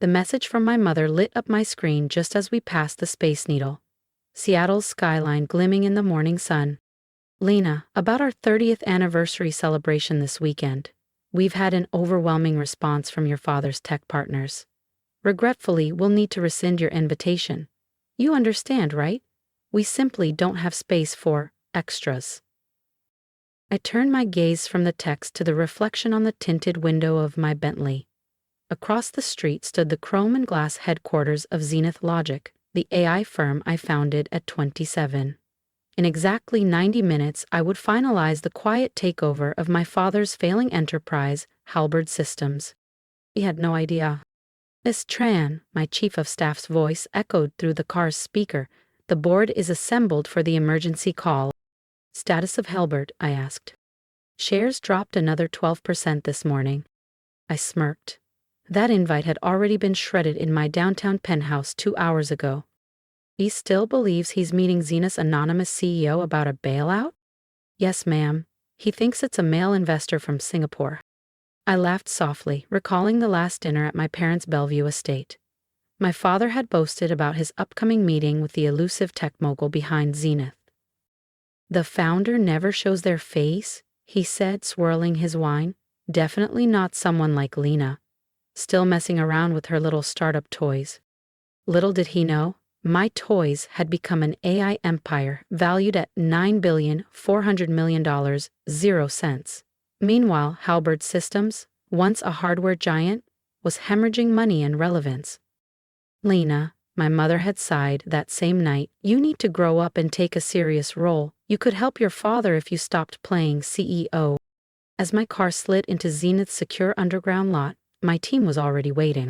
The message from my mother lit up my screen just as we passed the Space Needle. Seattle's skyline gleaming in the morning sun. Lena, about our 30th anniversary celebration this weekend. We've had an overwhelming response from your father's tech partners. Regretfully, we'll need to rescind your invitation. You understand, right? We simply don't have space for extras. I turned my gaze from the text to the reflection on the tinted window of my Bentley. Across the street stood the chrome and glass headquarters of Zenith Logic, the AI firm I founded at 27. In exactly 90 minutes, I would finalize the quiet takeover of my father's failing enterprise, Halberd Systems. He had no idea. Miss Tran, my chief of staff's voice echoed through the car's speaker. The board is assembled for the emergency call. Status of Halberd, I asked. Shares dropped another 12% this morning. I smirked. That invite had already been shredded in my downtown penthouse 2 hours ago. He still believes he's meeting Zenith's anonymous CEO about a bailout? Yes, ma'am. He thinks it's a male investor from Singapore. I laughed softly, recalling the last dinner at my parents' Bellevue estate. My father had boasted about his upcoming meeting with the elusive tech mogul behind Zenith. The founder never shows their face, he said, swirling his wine. Definitely not someone like Lena, still messing around with her little startup toys. Little did he know, my toys had become an AI empire valued at $9,400,000,000, 0 cents. Meanwhile, Halberd Systems, once a hardware giant, was hemorrhaging money and relevance. Lena, my mother had sighed that same night, you need to grow up and take a serious role. You could help your father if you stopped playing CEO. As my car slid into Zenith's secure underground lot, my team was already waiting.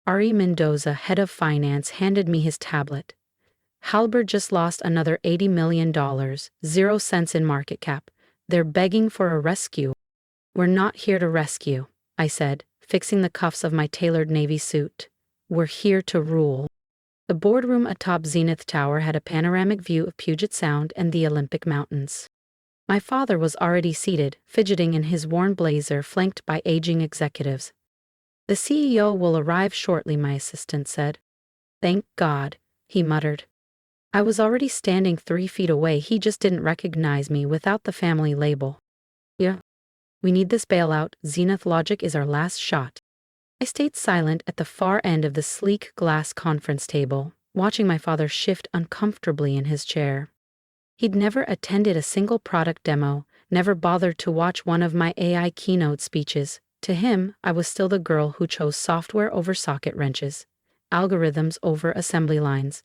Ari Mendoza, head of finance, handed me his tablet. Halberd just lost another $80 million, 0 cents in market cap. They're begging for a rescue. We're not here to rescue, I said, fixing the cuffs of my tailored navy suit. We're here to rule. The boardroom atop Zenith Tower had a panoramic view of Puget Sound and the Olympic Mountains. My father was already seated, fidgeting in his worn blazer, flanked by aging executives. The CEO will arrive shortly, my assistant said. Thank God, he muttered. I was already standing 3 feet away. He just didn't recognize me without the family label. Yeah. We need this bailout. Zenith Logic is our last shot. I stayed silent at the far end of the sleek glass conference table, watching my father shift uncomfortably in his chair. He'd never attended a single product demo, never bothered to watch one of my AI keynote speeches. To him, I was still the girl who chose software over socket wrenches, algorithms over assembly lines.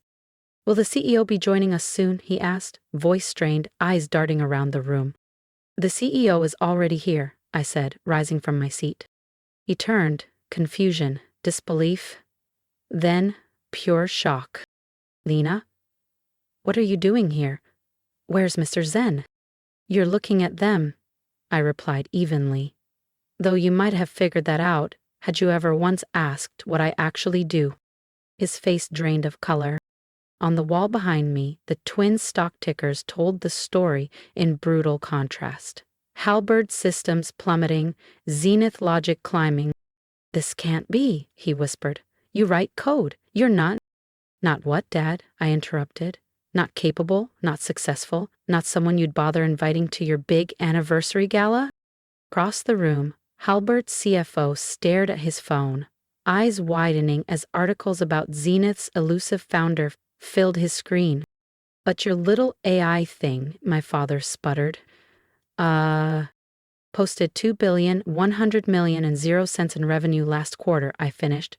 Will the CEO be joining us soon? He asked, voice strained, eyes darting around the room. The CEO is already here, I said, rising from my seat. He turned, confusion, disbelief, then pure shock. Lena? What are you doing here? Where's Mr. Zen? You're looking at them, I replied evenly. Though you might have figured that out, had you ever once asked what I actually do. His face drained of color. On the wall behind me, the twin stock tickers told the story in brutal contrast. Halberd Systems plummeting, Zenith Logic climbing. This can't be, he whispered. You write code. You're not. Not what, Dad? I interrupted. Not capable, not successful, not someone you'd bother inviting to your big anniversary gala? Across the room, Halberd's CFO stared at his phone, eyes widening as articles about Zenith's elusive founder filled his screen. But your little AI thing, my father sputtered. Posted $2,100,000,000 and 0 cents in revenue last quarter, I finished.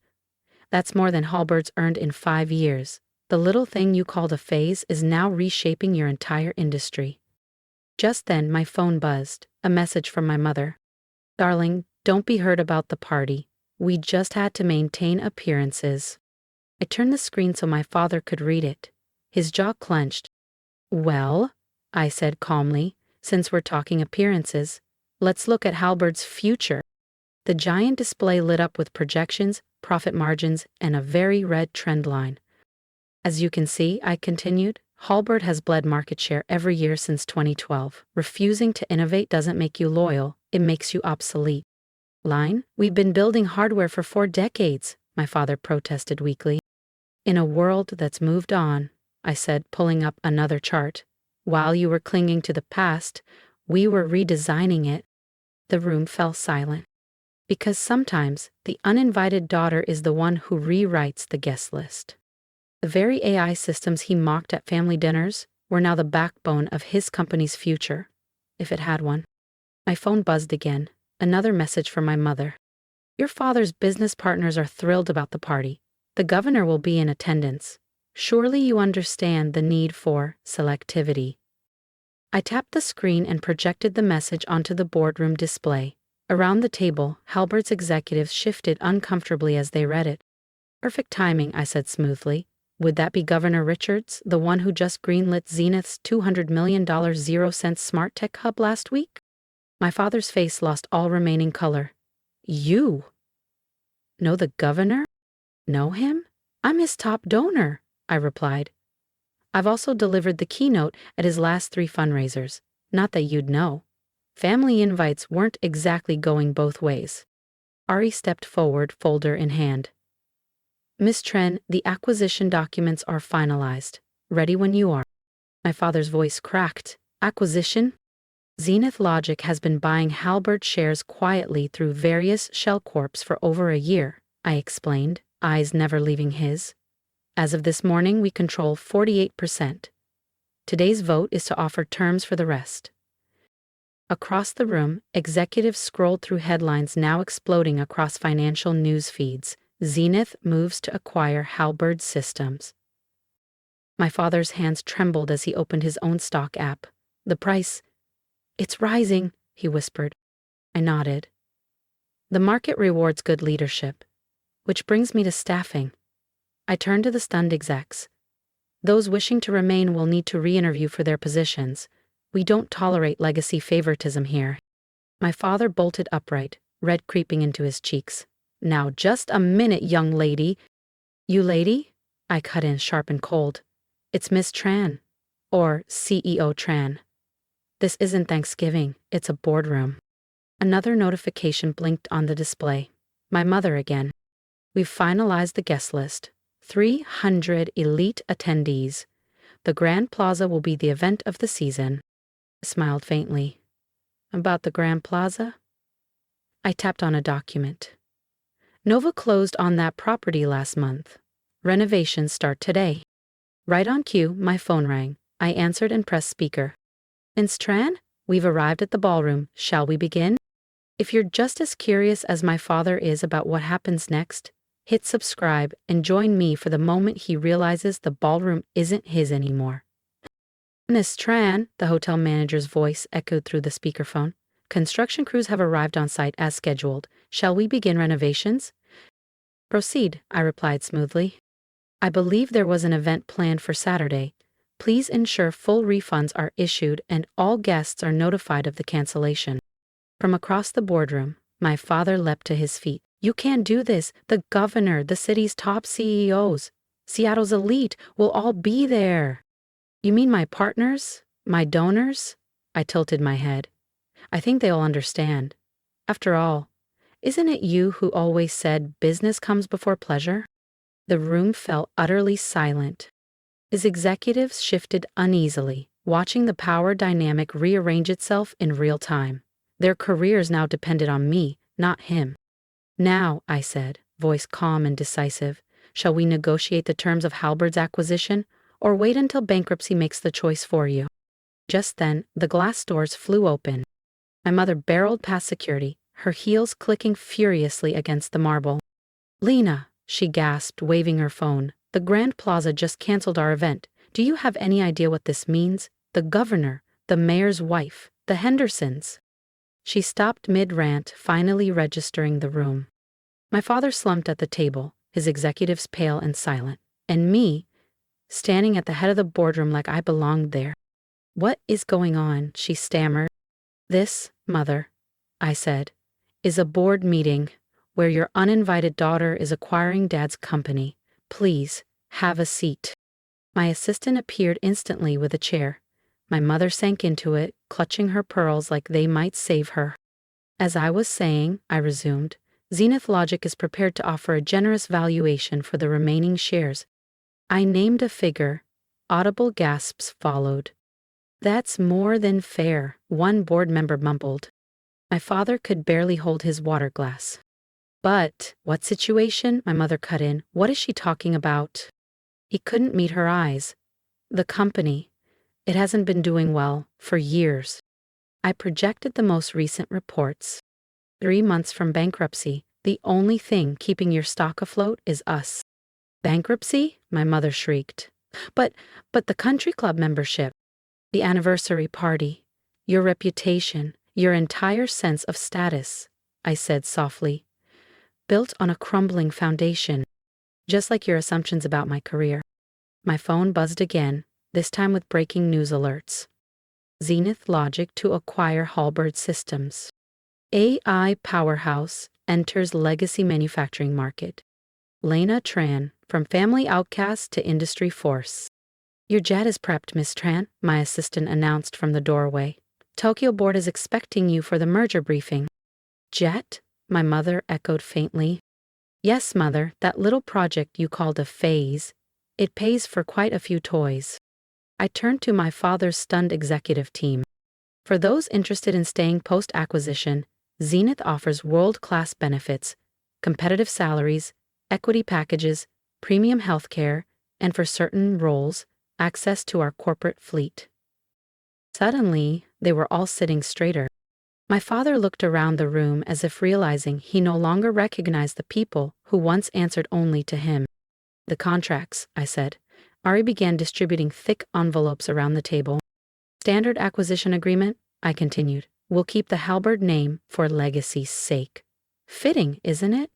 That's more than Halberd's earned in 5 years. The little thing you called a phase is now reshaping your entire industry. Just then my phone buzzed, a message from my mother. Darling, don't be hurt about the party. We just had to maintain appearances. I turned the screen so my father could read it. His jaw clenched. Well, I said calmly, since we're talking appearances, let's look at Halberd's future. The giant display lit up with projections, profit margins, and a very red trend line. As you can see, I continued, Halberd has bled market share every year since 2012. Refusing to innovate doesn't make you loyal, it makes you obsolete. Line, we've been building hardware for 4 decades. my father protested weakly. In a world that's moved on, I said, pulling up another chart. While you were clinging to the past, we were redesigning it. The room fell silent. Because sometimes the uninvited daughter is the one who rewrites the guest list. The very AI systems he mocked at family dinners were now the backbone of his company's future, if it had one. My phone buzzed again, another message from my mother. Your father's business partners are thrilled about the party. The governor will be in attendance. Surely you understand the need for selectivity. I tapped the screen and projected the message onto the boardroom display. Around the table, Halberd's executives shifted uncomfortably as they read it. Perfect timing, I said smoothly. Would that be Governor Richards, the one who just greenlit Zenith's $200 million 0-cent smart tech hub last week? My father's face lost all remaining color. You? Know the governor? Know him? I'm his top donor, I replied. I've also delivered the keynote at his last 3 fundraisers. Not that you'd know. Family invites weren't exactly going both ways. Ari stepped forward, folder in hand. Miss Tren, the acquisition documents are finalized. Ready when you are. My father's voice cracked. Acquisition? Zenith Logic has been buying Halberd shares quietly through various shell corps for over a year, I explained, eyes never leaving his. As of this morning, we control 48%. Today's vote is to offer terms for the rest. Across the room, executives scrolled through headlines now exploding across financial news feeds. Zenith moves to acquire Halberd Systems. My father's hands trembled as he opened his own stock app. The price, it's rising, he whispered. I nodded. The market rewards good leadership. Which brings me to staffing. I turned to the stunned execs. Those wishing to remain will need to re-interview for their positions. We don't tolerate legacy favoritism here. My father bolted upright, red creeping into his cheeks. Now just a minute, young lady. You lady? I cut in sharp and cold. It's Miss Tran. Or CEO Tran. This isn't Thanksgiving, it's a boardroom. Another notification blinked on the display. My mother again. We've finalized the guest list. 300 elite attendees. The Grand Plaza will be the event of the season. I smiled faintly. About the Grand Plaza? I tapped on a document. Nova closed on that property last month. Renovations start today. Right on cue, my phone rang. I answered and pressed speaker. Miss Tran, we've arrived at the ballroom. Shall we begin? If you're just as curious as my father is about what happens next, hit subscribe and join me for the moment he realizes the ballroom isn't his anymore. Miss Tran, the hotel manager's voice echoed through the speakerphone. Construction crews have arrived on site as scheduled. Shall we begin renovations? Proceed, I replied smoothly. I believe there was an event planned for Saturday. Please ensure full refunds are issued and all guests are notified of the cancellation. From across the boardroom, my father leapt to his feet. You can't do this. The governor, the city's top CEOs, Seattle's elite will all be there. You mean my partners? My donors? I tilted my head. I think they'll understand. After all, isn't it you who always said business comes before pleasure? The room fell utterly silent. His executives shifted uneasily, watching the power dynamic rearrange itself in real time. Their careers now depended on me, not him. Now, I said, voice calm and decisive, shall we negotiate the terms of Halberd's acquisition, or wait until bankruptcy makes the choice for you? Just then, the glass doors flew open. My mother barreled past security, her heels clicking furiously against the marble. Lena, she gasped, waving her phone. The Grand Plaza just canceled our event. Do you have any idea what this means? The governor, the mayor's wife, the Hendersons. She stopped mid-rant, finally registering the room. My father slumped at the table, his executives pale and silent, and me, standing at the head of the boardroom like I belonged there. What is going on? She stammered. This, mother, I said, is a board meeting where your uninvited daughter is acquiring dad's company. Please, have a seat. My assistant appeared instantly with a chair. My mother sank into it, clutching her pearls like they might save her. As I was saying, I resumed, Zenith Logic is prepared to offer a generous valuation for the remaining shares. I named a figure. Audible gasps followed. That's more than fair, one board member mumbled. My father could barely hold his water glass. But, what situation? My mother cut in. What is she talking about? He couldn't meet her eyes. The company. It hasn't been doing well for years. I projected the most recent reports. 3 months from bankruptcy, the only thing keeping your stock afloat is us. Bankruptcy? My mother shrieked. But the country club membership, the anniversary party, your reputation, your entire sense of status, I said softly, built on a crumbling foundation, just like your assumptions about my career. My phone buzzed again, this time with breaking news alerts. Zenith Logic to acquire Halberd Systems. AI powerhouse enters legacy manufacturing market. Lena Tran, from family outcast to industry force. Your jet is prepped, Miss Tran, my assistant announced from the doorway. Tokyo board is expecting you for the merger briefing. Jet? My mother echoed faintly. Yes, mother, that little project you called a phase. It pays for quite a few toys. I turned to my father's stunned executive team. For those interested in staying post-acquisition, Zenith offers world-class benefits, competitive salaries, equity packages, premium healthcare, and for certain roles, access to our corporate fleet. Suddenly, they were all sitting straighter. My father looked around the room as if realizing he no longer recognized the people who once answered only to him. The contracts, I said. Ari began distributing thick envelopes around the table. Standard acquisition agreement, I continued. We'll keep the Halberd name for legacy's sake. Fitting, isn't it?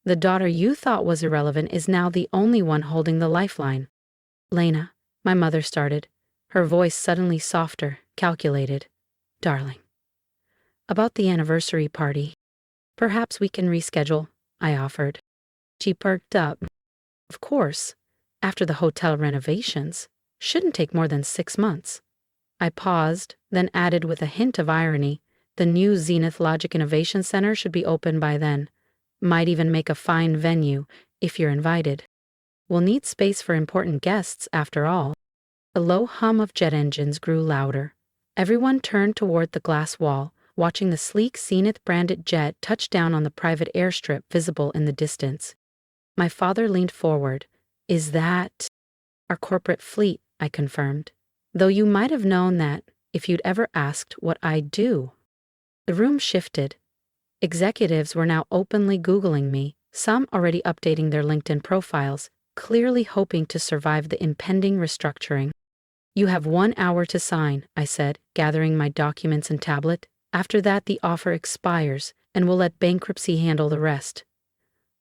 The daughter you thought was irrelevant is now the only one holding the lifeline. Lena, my mother started, her voice suddenly softer, calculated. Darling. About the anniversary party. Perhaps we can reschedule, I offered. She perked up. Of course. After the hotel renovations. Shouldn't take more than 6 months. I paused, then added with a hint of irony, the new Zenith Logic Innovation Center should be open by then. Might even make a fine venue, if you're invited. We'll need space for important guests, after all. The low hum of jet engines grew louder. Everyone turned toward the glass wall, watching the sleek Zenith-branded jet touch down on the private airstrip visible in the distance. My father leaned forward. Is that our corporate fleet? I confirmed. Though you might have known that if you'd ever asked what I do. The room shifted. Executives were now openly Googling me, some already updating their LinkedIn profiles, clearly hoping to survive the impending restructuring. You have 1 hour to sign, I said, gathering my documents and tablet. After that, the offer expires, and we'll let bankruptcy handle the rest.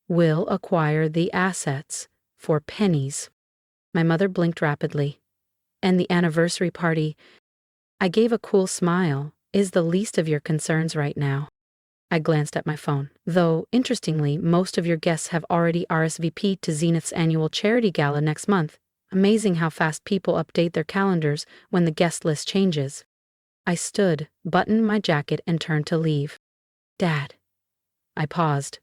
We'll acquire the assets for pennies. My mother blinked rapidly. And the anniversary party, I gave a cool smile, is the least of your concerns right now. I glanced at my phone. Though, interestingly, most of your guests have already RSVP'd to Zenith's annual charity gala next month. Amazing how fast people update their calendars when the guest list changes. I stood, buttoned my jacket, and turned to leave. Dad. I paused.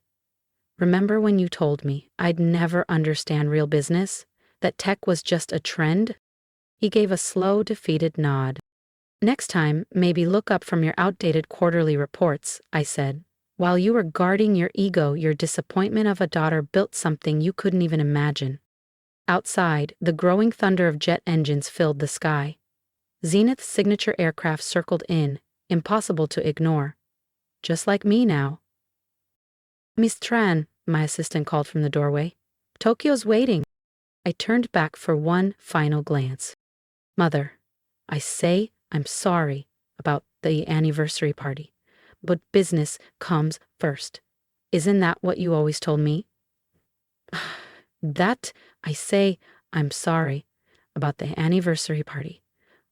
Remember when you told me I'd never understand real business? That tech was just a trend? He gave a slow, defeated nod. Next time, maybe look up from your outdated quarterly reports, I said. While you were guarding your ego, your disappointment of a daughter built something you couldn't even imagine. Outside, the growing thunder of jet engines filled the sky. Zenith's signature aircraft circled in, impossible to ignore. Just like me now. Miss Tran, my assistant called from the doorway. Tokyo's waiting. I turned back for one final glance. Mother, I say I'm sorry about the anniversary party, but business comes first. Isn't that what you always told me? That I say I'm sorry about the anniversary party,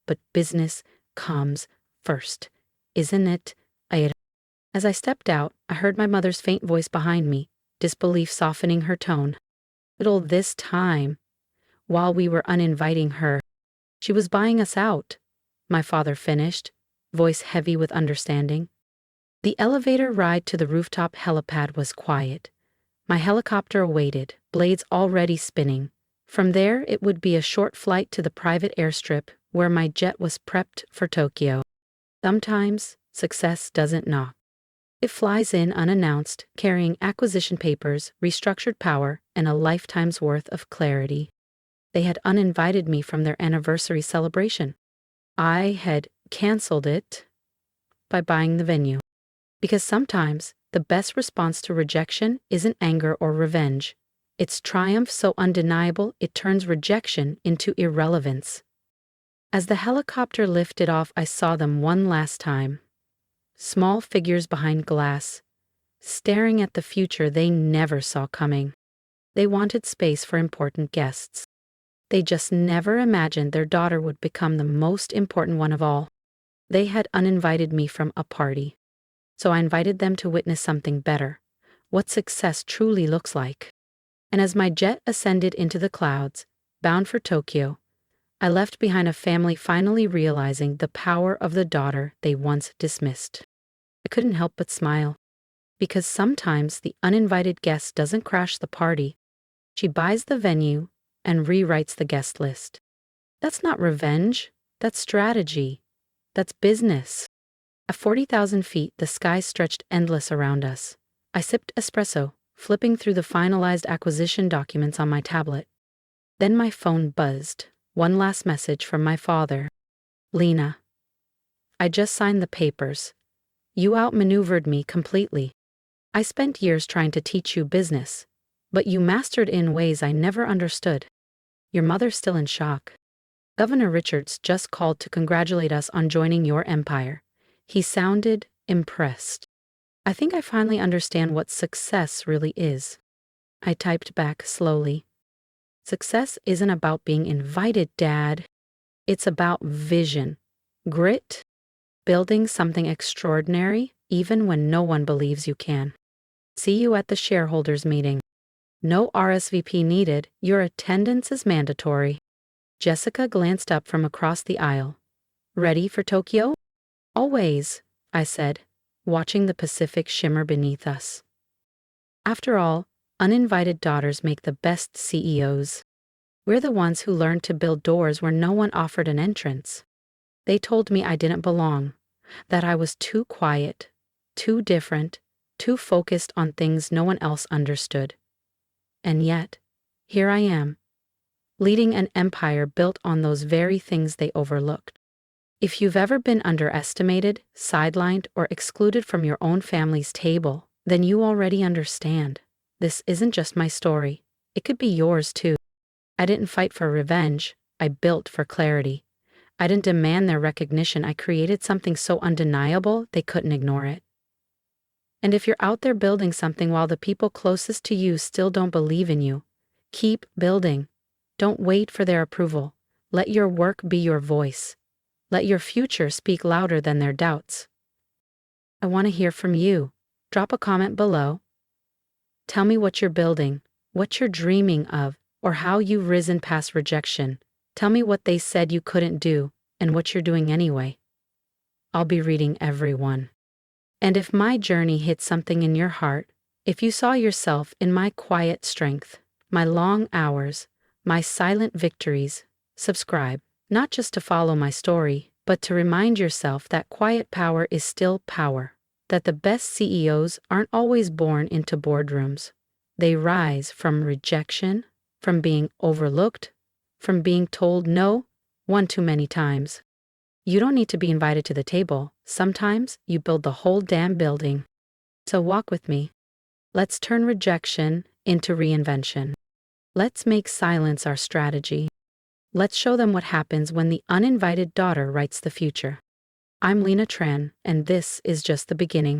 but business comes first. Isn't it, aita? As I stepped out, I heard my mother's faint voice behind me, disbelief softening her tone. Little this time, while we were uninviting her, she was buying us out. My father finished, voice heavy with understanding. The elevator ride to the rooftop helipad was quiet. My helicopter awaited, blades already spinning. From there, it would be a short flight to the private airstrip where my jet was prepped for Tokyo. Sometimes, success doesn't knock. It flies in unannounced, carrying acquisition papers, restructured power, and a lifetime's worth of clarity. They had uninvited me from their anniversary celebration. I had canceled it by buying the venue. Because sometimes, the best response to rejection isn't anger or revenge. It's triumph so undeniable it turns rejection into irrelevance. As the helicopter lifted off, I saw them one last time. Small figures behind glass, staring at the future they never saw coming. They wanted space for important guests. They just never imagined their daughter would become the most important one of all. They had uninvited me from a party. So I invited them to witness something better, what success truly looks like. And as my jet ascended into the clouds, bound for Tokyo, I left behind a family finally realizing the power of the daughter they once dismissed. I couldn't help but smile, because sometimes the uninvited guest doesn't crash the party. She buys the venue and rewrites the guest list. That's not revenge, that's strategy, that's business. At 40,000 feet, the sky stretched endless around us. I sipped espresso, flipping through the finalized acquisition documents on my tablet. Then my phone buzzed. One last message from my father. Lena, I just signed the papers. You outmaneuvered me completely. I spent years trying to teach you business, but you mastered in ways I never understood. Your mother's still in shock. Governor Richards just called to congratulate us on joining your empire. He sounded impressed. I think I finally understand what success really is. I typed back slowly. Success isn't about being invited, Dad. It's about vision, grit, building something extraordinary even when no one believes you can. See you at the shareholders meeting. No RSVP needed, your attendance is mandatory. Jessica glanced up from across the aisle. Ready for Tokyo? Always, I said, watching the Pacific shimmer beneath us. After all, uninvited daughters make the best CEOs. We're the ones who learned to build doors where no one offered an entrance. They told me I didn't belong, that I was too quiet, too different, too focused on things no one else understood. And yet, here I am, leading an empire built on those very things they overlooked. If you've ever been underestimated, sidelined, or excluded from your own family's table, then you already understand. This isn't just my story. It could be yours too. I didn't fight for revenge. I built for clarity. I didn't demand their recognition. I created something so undeniable they couldn't ignore it. And if you're out there building something while the people closest to you still don't believe in you, keep building. Don't wait for their approval. Let your work be your voice. Let your future speak louder than their doubts. I want to hear from you. Drop a comment below. Tell me what you're building, what you're dreaming of, or how you've risen past rejection. Tell me what they said you couldn't do, and what you're doing anyway. I'll be reading every one. And if my journey hit something in your heart, if you saw yourself in my quiet strength, my long hours, my silent victories, subscribe, not just to follow my story, but to remind yourself that quiet power is still power, that the best CEOs aren't always born into boardrooms. They rise from rejection, from being overlooked, from being told no one too many times. You don't need to be invited to the table. Sometimes you build the whole damn building. So walk with me. Let's turn rejection into reinvention. Let's make silence our strategy. Let's show them what happens when the uninvited daughter writes the future. I'm Lena Tran, and this is just the beginning.